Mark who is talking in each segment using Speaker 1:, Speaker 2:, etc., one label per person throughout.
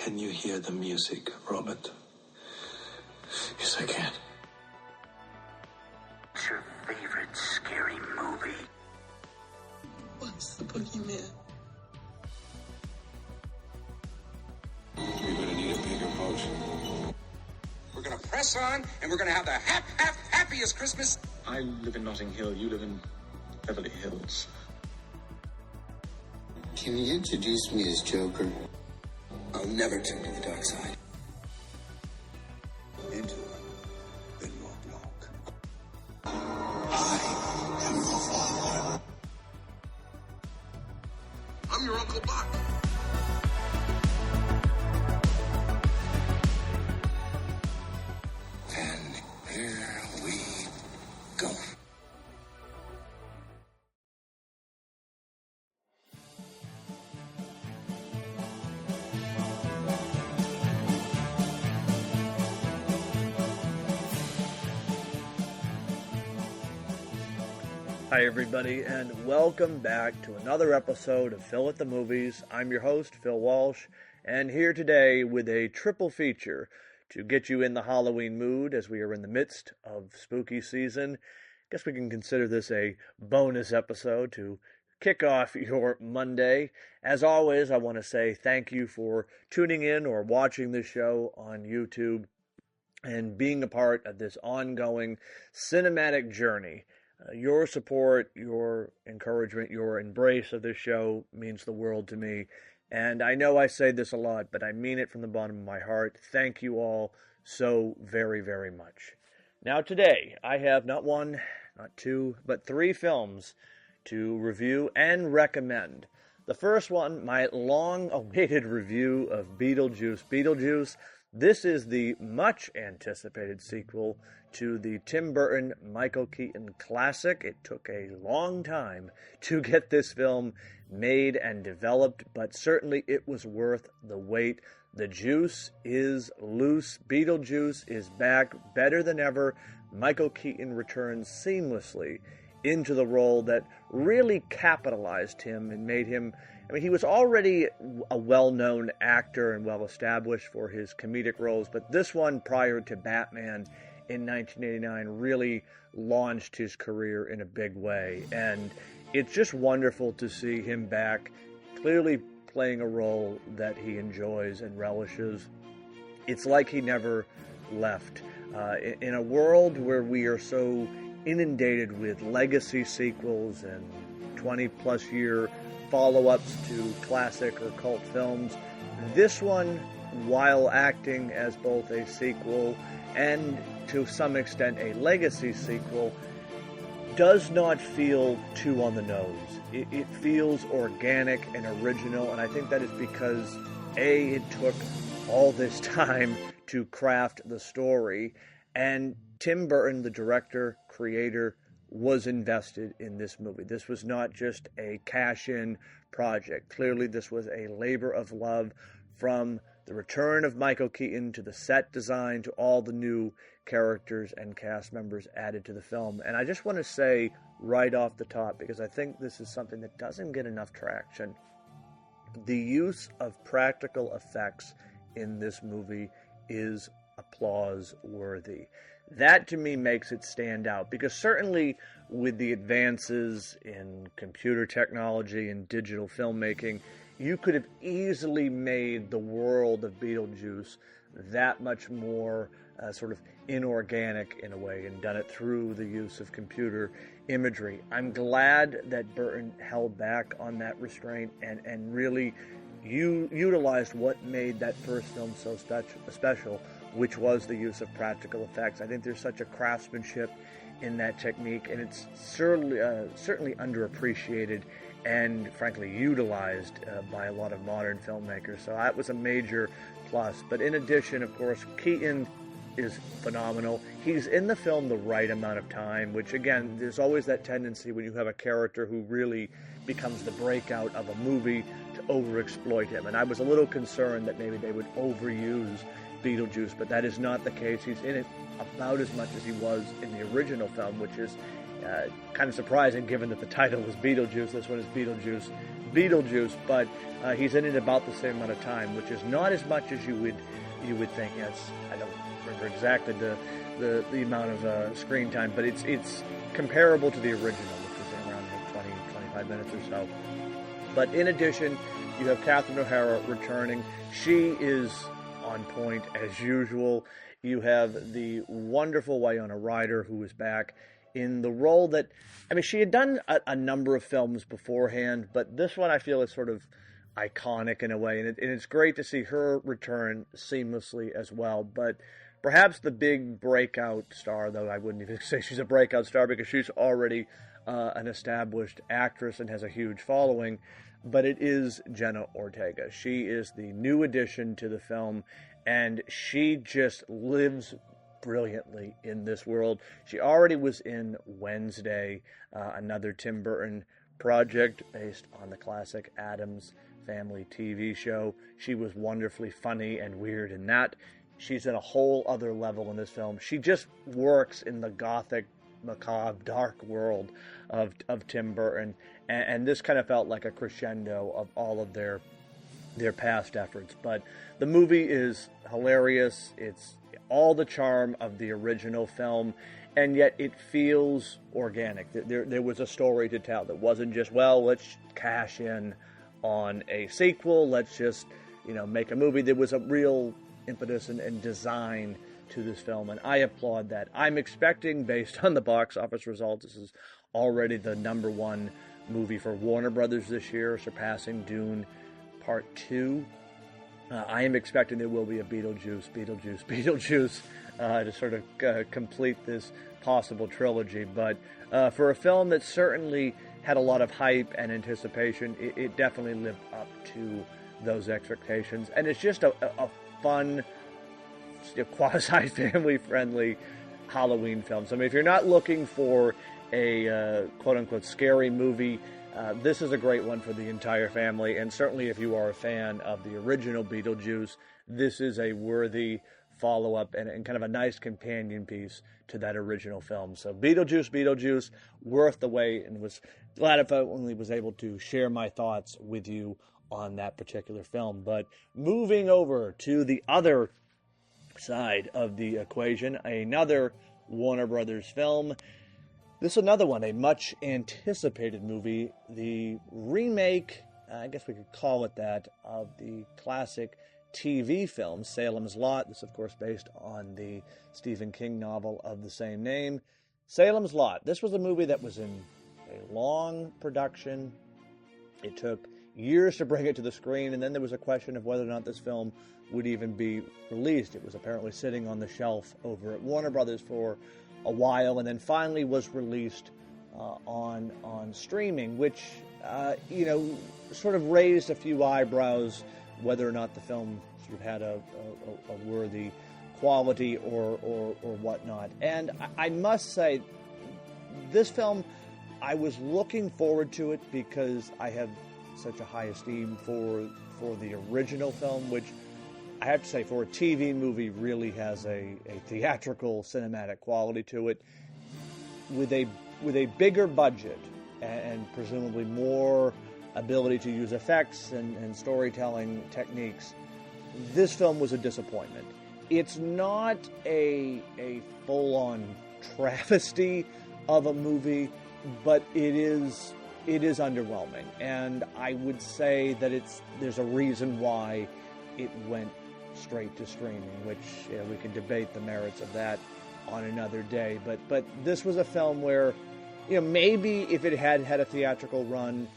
Speaker 1: Can you hear the music, Robert?
Speaker 2: Yes, I can.
Speaker 3: What's your favorite scary movie?
Speaker 2: What's the boogeyman?
Speaker 4: We're gonna need a bigger boat.
Speaker 5: We're gonna press on, and we're gonna have the happiest Christmas.
Speaker 6: I live in Notting Hill. You live in Beverly Hills.
Speaker 2: Can you introduce me as Joker?
Speaker 5: I'll never turn to the dark side.
Speaker 4: Into the low block.
Speaker 2: I am your father.
Speaker 5: I'm your Uncle Buck.
Speaker 2: And here we go.
Speaker 7: Hi everybody, and welcome back to another episode of Phil at the Movies. I'm your host, Phil Walsh, and here today with a triple feature to get you in the Halloween mood as we are in the midst of spooky season. Guess we can consider this a bonus episode to kick off your Monday. As always, I want to say thank you for tuning in or watching this show on YouTube and being a part of this ongoing cinematic journey. Your support, your encouragement, your embrace of this show means the world to me. And I know I say this a lot, but I mean it from the bottom of my heart. Thank you all so very, very much. Now today, I have not one, not two, but three films to review and recommend. The first one, my long-awaited review of Beetlejuice. Beetlejuice, this is the much-anticipated sequel to the Tim Burton, Michael Keaton classic. It took a long time to get this film made and developed, but certainly it was worth the wait. The juice is loose. Beetlejuice is back, better than ever. Michael Keaton returns seamlessly into the role that really capitalized him and made him, he was already a well-known actor and well-established for his comedic roles, but this one, prior to Batman in 1989, really launched his career in a big way. And it's just wonderful to see him back, clearly playing a role that he enjoys and relishes. It's like he never left. In a world where we are so inundated with legacy sequels and 20-plus year follow-ups to classic or cult films, this one, while acting as both a sequel and to some extent a legacy sequel, does not feel too on the nose. It feels organic and original, and I think that is because A, it took all this time to craft the story, and Tim Burton, the director, creator, was invested in this movie. This was not just a cash-in project. Clearly, this was a labor of love, from the return of Michael Keaton to the set design to all the new characters and cast members added to the film. And I just want to say right off the top, because I think this is something that doesn't get enough traction, the use of practical effects in this movie is applause-worthy. That, to me, makes it stand out, because certainly with the advances in computer technology and digital filmmaking, you could have easily made the world of Beetlejuice that much more sort of inorganic in a way, and done it through the use of computer imagery. I'm glad that Burton held back on that restraint and really utilized what made that first film so special, which was the use of practical effects. I think there's such a craftsmanship in that technique, and it's certainly underappreciated and, frankly, utilized by a lot of modern filmmakers. So that was a major plus. But in addition, of course, Keaton is phenomenal. He's in the film the right amount of time, which, again, there's always that tendency when you have a character who really becomes the breakout of a movie to overexploit him. And I was a little concerned that maybe they would overuse Beetlejuice, but that is not the case. He's in it about as much as he was in the original film, which is kind of surprising given that the title was Beetlejuice. This one is Beetlejuice Beetlejuice, but he's in it about the same amount of time, which is not as much as you would think. I don't remember exactly the amount of screen time, but it's comparable to the original, which is around 20-25 minutes or so. But in addition, you have Catherine O'Hara returning. She is on point as usual. You have the wonderful Winona Ryder, who is back in the role that, I mean, she had done a number of films beforehand, but this one I feel is sort of iconic in a way, and it's great to see her return seamlessly as well. But perhaps the big breakout star, though I wouldn't even say she's a breakout star because she's already an established actress and has a huge following, but it is Jenna Ortega. She is the new addition to the film, and she just lives brilliantly in this world. She already was in Wednesday, another Tim Burton project based on the classic Addams Family TV show. She was wonderfully funny and weird in that. She's at a whole other level in this film. She just works in the gothic, macabre, dark world of Tim Burton, and this kind of felt like a crescendo of all of their past efforts. But the movie is hilarious. It's all the charm of the original film, and yet it feels organic. There was a story to tell that wasn't just, well, let's cash in on a sequel, let's just, make a movie. There was a real impetus and design to this film, and I applaud that. I'm expecting, based on the box office results, this is already the #1 movie for Warner Brothers this year, surpassing Dune Part 2. I am expecting there will be a Beetlejuice to sort of complete this possible trilogy. But for a film that certainly had a lot of hype and anticipation, it definitely lived up to those expectations. And it's just a fun, quasi-family-friendly Halloween film. So, I mean, if you're not looking for a quote-unquote scary movie, this is a great one for the entire family, and certainly if you are a fan of the original Beetlejuice, this is a worthy follow-up and kind of a nice companion piece to that original film. So Beetlejuice, worth the wait, and was glad if I only was able to share my thoughts with you on that particular film. But moving over to the other side of the equation, another Warner Brothers film. This is another one, a much anticipated movie, the remake, I guess we could call it that, of the classic TV film, Salem's Lot. This, of course, based on the Stephen King novel of the same name. Salem's Lot. This was a movie that was in a long production. It took years to bring it to the screen, and then there was a question of whether or not this film would even be released. It was apparently sitting on the shelf over at Warner Brothers for a while, and then finally was released on streaming, which sort of raised a few eyebrows whether or not the film sort of had a worthy quality or whatnot. And I must say, this film, I was looking forward to it because I have such a high esteem for the original film, which I have to say, for a TV movie, really has a theatrical, cinematic quality to it. With a bigger budget and presumably more ability to use effects and storytelling techniques, this film was a disappointment. It's not a full-on travesty of a movie, but it is underwhelming. And I would say that there's a reason why it went straight to streaming, which we can debate the merits of that on another day. But this was a film where, maybe if it had a theatrical run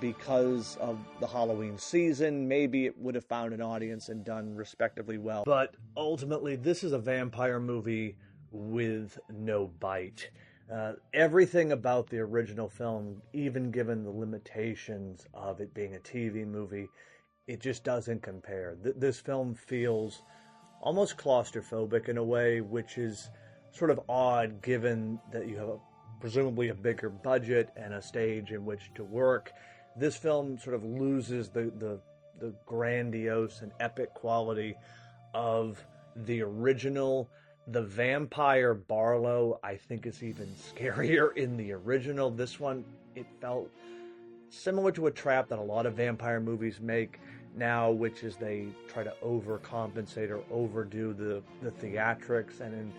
Speaker 7: because of the Halloween season, maybe it would have found an audience and done respectively well. But ultimately, this is a vampire movie with no bite. Everything about the original film, even given the limitations of it being a TV movie, it just doesn't compare. This film feels almost claustrophobic in a way, which is sort of odd given that you have presumably a bigger budget and a stage in which to work. This film sort of loses the grandiose and epic quality of the original. The vampire Barlow, I think, is even scarier in the original. This one, it felt similar to a trap that a lot of vampire movies make now, which is they try to overcompensate or overdo the theatrics. And in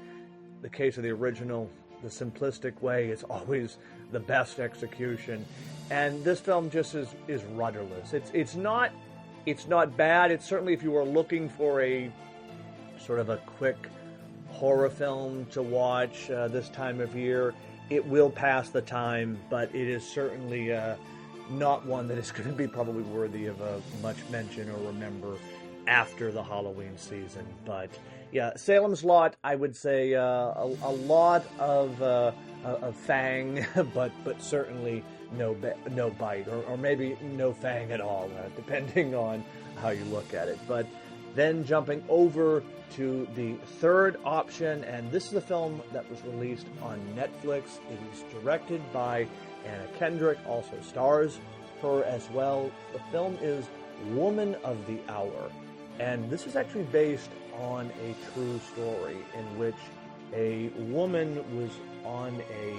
Speaker 7: the case of the original, the simplistic way is always the best execution. And this film just is rudderless. It's not bad. It's certainly, if you were looking for a sort of a quick horror film to watch this time of year, it will pass the time, but it is certainly not one that is going to be probably worthy of a much mention or remember after the Halloween season. But yeah, Salem's Lot, I would say a lot of fang, but certainly no bite, or maybe no fang at all, depending on how you look at it. But then jumping over to the third option, and this is a film that was released on Netflix. It is directed by Anna Kendrick, also stars her as well. The film is Woman of the Hour, and this is actually based on a true story in which a woman was on a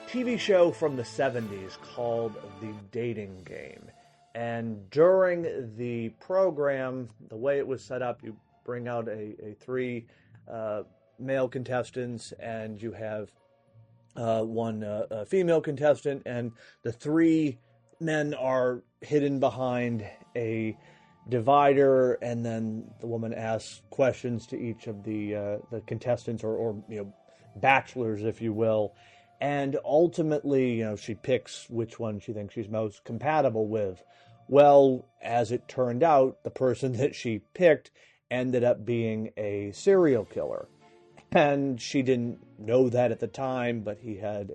Speaker 7: TV show from the 70s called The Dating Game. And during the program, the way it was set up, you bring out a three male contestants, and you have one female contestant, and the three men are hidden behind a divider, and then the woman asks questions to each of the contestants, or bachelors, if you will. And ultimately, she picks which one she thinks she's most compatible with. Well, as it turned out, the person that she picked ended up being a serial killer. And she didn't know that at the time, but he had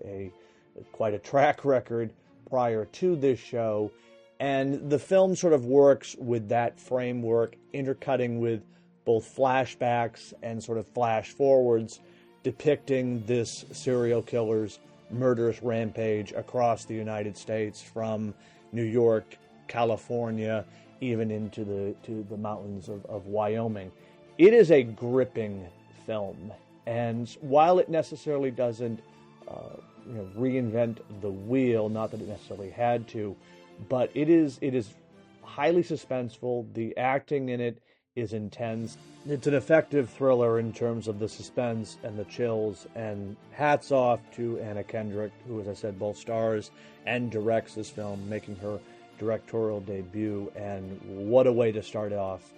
Speaker 7: quite a track record prior to this show. And the film sort of works with that framework, intercutting with both flashbacks and sort of flash forwards, depicting this serial killer's murderous rampage across the United States, from New York, California, even into the mountains of Wyoming. It is a gripping film, and while it necessarily doesn't reinvent the wheel, not that it necessarily had to, but it is highly suspenseful. The acting in it is intense. It's an effective thriller in terms of the suspense and the chills, and hats off to Anna Kendrick, who, as I said, both stars and directs this film, making her directorial debut. And what a way to start off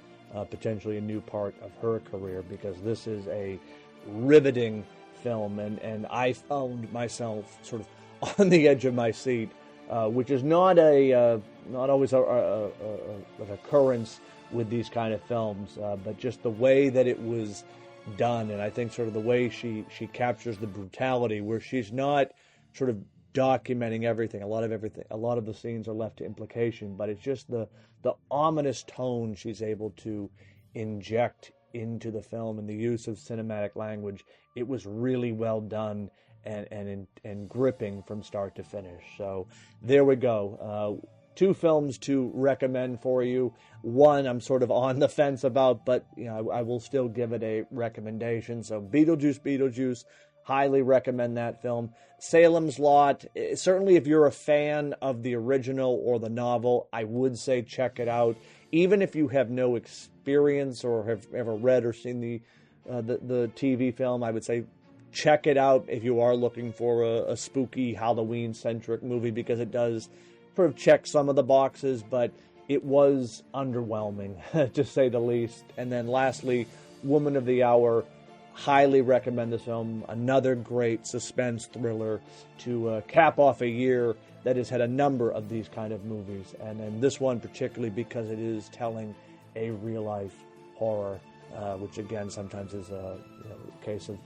Speaker 7: potentially a new part of her career, because this is a riveting film, and I found myself sort of on the edge of my seat, which is not always an occurrence with these kind of films, but just the way that it was done, and I think sort of the way she captures the brutality, where she's not sort of documenting everything. A lot of the scenes are left to implication, but it's just the ominous tone she's able to inject into the film, and the use of cinematic language. It was really well done and gripping from start to finish. So there we go. Two films to recommend for you. One I'm sort of on the fence about, but I will still give it a recommendation. So Beetlejuice, highly recommend that film. Salem's Lot, certainly if you're a fan of the original or the novel, I would say check it out. Even if you have no experience or have ever read or seen the TV film, I would say check it out if you are looking for a spooky Halloween-centric movie, because it does sort of check some of the boxes, but it was underwhelming, to say the least. And then lastly, Woman of the Hour, highly recommend this film. Another great suspense thriller to cap off a year that has had a number of these kind of movies, and this one particularly because it is telling a real-life horror, which again sometimes is a case of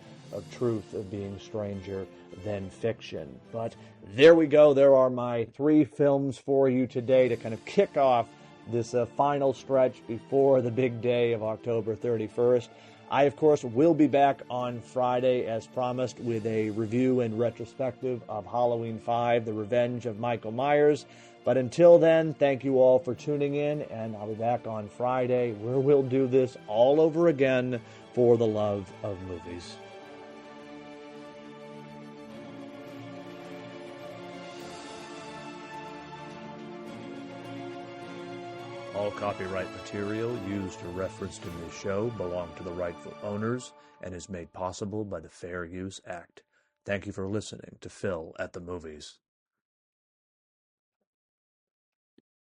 Speaker 7: truth of being stranger than fiction. But there we go. There are my three films for you today to kind of kick off this final stretch before the big day of October 31st. I, of course, will be back on Friday, as promised, with a review and retrospective of Halloween 5, The Revenge of Michael Myers. But until then, thank you all for tuning in, and I'll be back on Friday, where we'll do this all over again for the love of movies. copyright material used or referenced in this show belong to the rightful owners and is made possible by the Fair Use Act. Thank you for listening to Phil at the Movies.